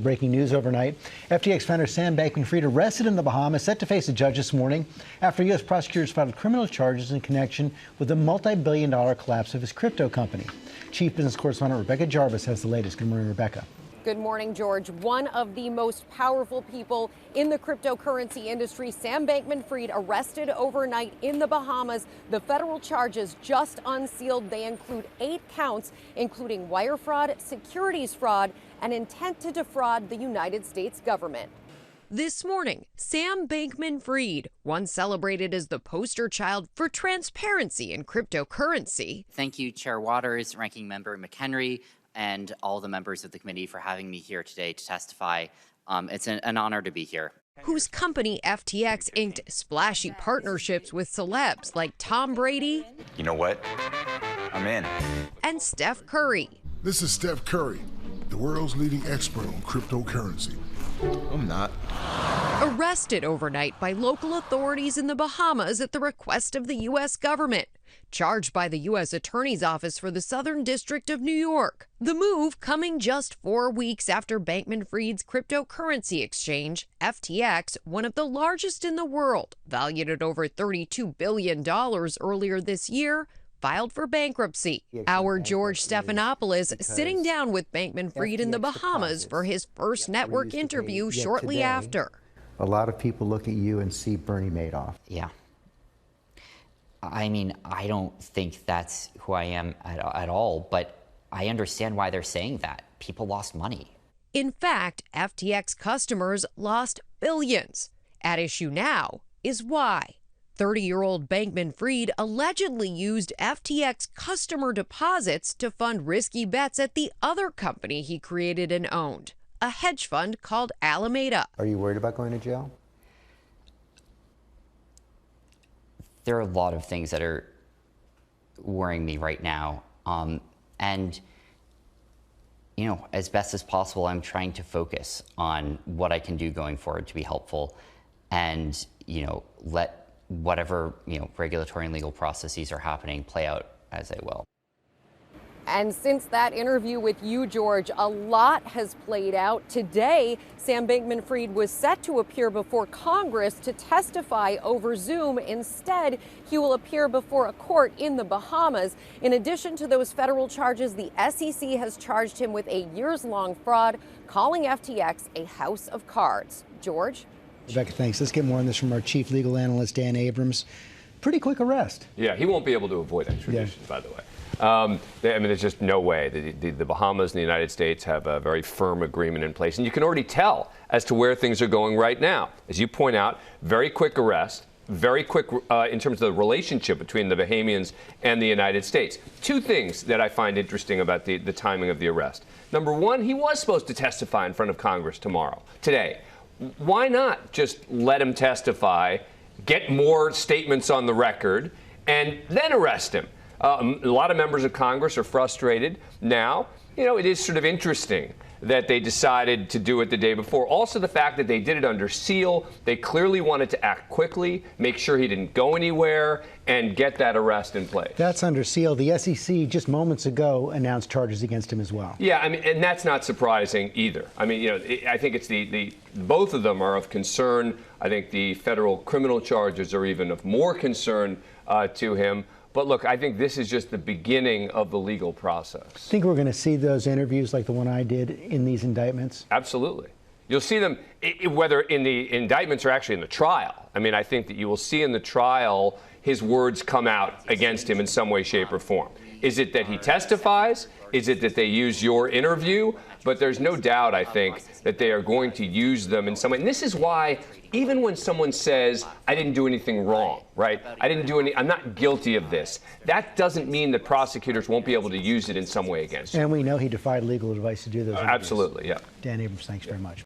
Breaking news overnight. FTX founder Sam Bankman-Fried arrested in the Bahamas, set to face a judge this morning after U.S. prosecutors filed criminal charges in connection with the multi-billion-dollar collapse of his crypto company. Chief Business Correspondent Rebecca Jarvis has the latest. Good morning, Rebecca. Good morning, George. One of the most powerful people in the cryptocurrency industry, Sam Bankman-Fried, arrested overnight in the Bahamas. The federal charges just unsealed. They include 8 counts, including wire fraud, securities fraud, and intent to defraud the United States government. This morning, Sam Bankman-Fried, once celebrated as the poster child for transparency in cryptocurrency. Thank you, Chair Waters, Ranking Member McHenry, and all the members of the committee for having me here today to testify. It's an honor to be here. Whose company FTX inked splashy partnerships with celebs like Tom Brady. You know what? I'm in. And Steph Curry. This is Steph Curry, the world's leading expert on cryptocurrency. I'm not. Arrested overnight by local authorities in the Bahamas at the request of the U.S. government. Charged by the U.S. Attorney's Office for the Southern District of New York. The move coming just 4 weeks after Bankman-Fried's cryptocurrency exchange, FTX, one of the largest in the world, valued at over $32 billion earlier this year, filed for bankruptcy. Our George Stephanopoulos sitting down with Bankman-Fried in the Bahamas for his first network interview shortly after. A lot of people look at you and see Bernie Madoff. Yeah. I mean, I don't think that's who I am at all, but I understand why they're saying that. People lost money. In fact, FTX customers lost billions. At issue now is why. 30-year-old Bankman-Fried allegedly used FTX customer deposits to fund risky bets at the other company he created and owned, a hedge fund called Alameda. Are you worried about going to jail? There are a lot of things that are worrying me right now. And, you know, as best as possible, I'm trying to focus on what I can do going forward to be helpful and, you know, let whatever, you know, regulatory and legal processes are happening play out as they will. And since that interview with you, George, a lot has played out. Today, Sam Bankman-Fried was set to appear before Congress to testify over Zoom. Instead, he will appear before a court in the Bahamas. In addition to those federal charges, the SEC has charged him with a years-long fraud, calling FTX a house of cards. George? Rebecca, thanks. Let's get more on this from our chief legal analyst, Dan Abrams. Pretty quick arrest. Yeah, he won't be able to avoid extradition, by the way. I mean, there's just no way. The Bahamas and the United States have a very firm agreement in place, and you can already tell as to where things are going right now. As you point out, very quick arrest, very quick in terms of the relationship between the Bahamians and the United States. 2 things that I find interesting about the timing of the arrest. Number one, he was supposed to testify in front of Congress today. Why not just let him testify, get more statements on the record, and then arrest him? A lot of members of Congress are frustrated now. You know, it is sort of interesting that they decided to do it the day before. Also, the fact that they did it under seal. They clearly wanted to act quickly, make sure he didn't go anywhere, and get that arrest in place. That's under seal. The SEC just moments ago announced charges against him as well. Yeah, I mean, and that's not surprising either. I mean, you know, I think it's both of them are of concern. I think the federal criminal charges are even of more concern to him. But look, I think this is just the beginning of the legal process. Think we're going to see those interviews like the one I did in these indictments? Absolutely. You'll see them, whether in the indictments or actually in the trial. I mean, I think that you will see in the trial his words come out against him in some way, shape, or form. Is it that he testifies? Is it that they use your interview? But there's no doubt, I think, that they are going to use them in some way. And this is why, even when someone says, I didn't do anything wrong, right? I'm not guilty of this. That doesn't mean that prosecutors won't be able to use it in some way against you. And we know he defied legal advice to do those interviews. Absolutely, yeah. Dan Abrams, thanks very much.